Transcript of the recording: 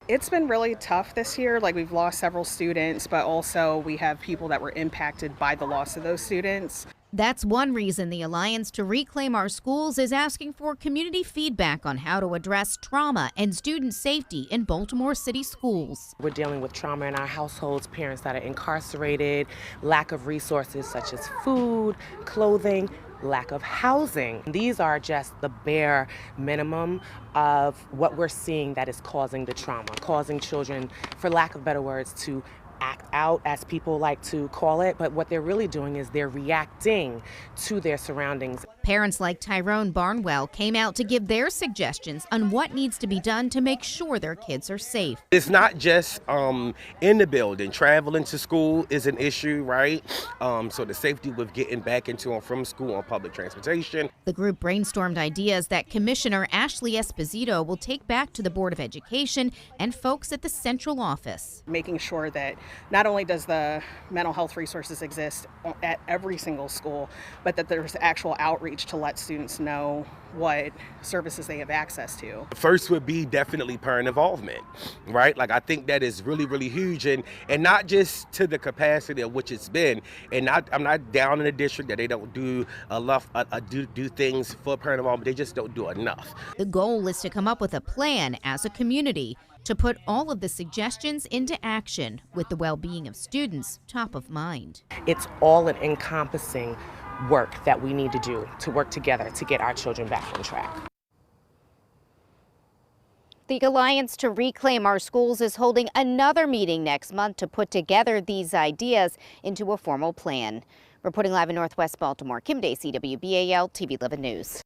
It's been really tough this year. Like, we've lost several students, but also we have people that were impacted by the loss of those students. That's one reason the Alliance to Reclaim Our Schools is asking for community feedback on how to address trauma and student safety in Baltimore City schools. We're dealing with trauma in our households, parents that are incarcerated, lack of resources such as food, clothing, lack of housing. These are just the bare minimum of what we're seeing that is causing the trauma, causing children, for lack of better words, to act out, as people like to call it, but what they're really doing is they're reacting to their surroundings. Parents like Tyrone Barnwell came out to give their suggestions on what needs to be done to make sure their kids are safe. It's not just in the building. Traveling to school is an issue, right? So the safety with getting back into and from school on public transportation. The group brainstormed ideas that Commissioner Ashley Esposito will take back to the Board of Education and folks at the central office. Making sure that not only does the mental health resources exist at every single school, but that there's actual outreach to let students know what services they have access to. First would be definitely parent involvement, right? Like, I think that is really, really huge, and not just to the capacity of which it's been. And I'm not down in the district that they don't do enough, do things for parent involvement. They just don't do enough. The goal is to come up with a plan as a community to put all of the suggestions into action with the well-being of students top of mind. It's all an encompassing work that we need to do to work together to get our children back on track. The Alliance to Reclaim Our Schools is holding another meeting next month to put together these ideas into a formal plan. Reporting live in Northwest Baltimore, Kim Day, CWBAL TV 11 News.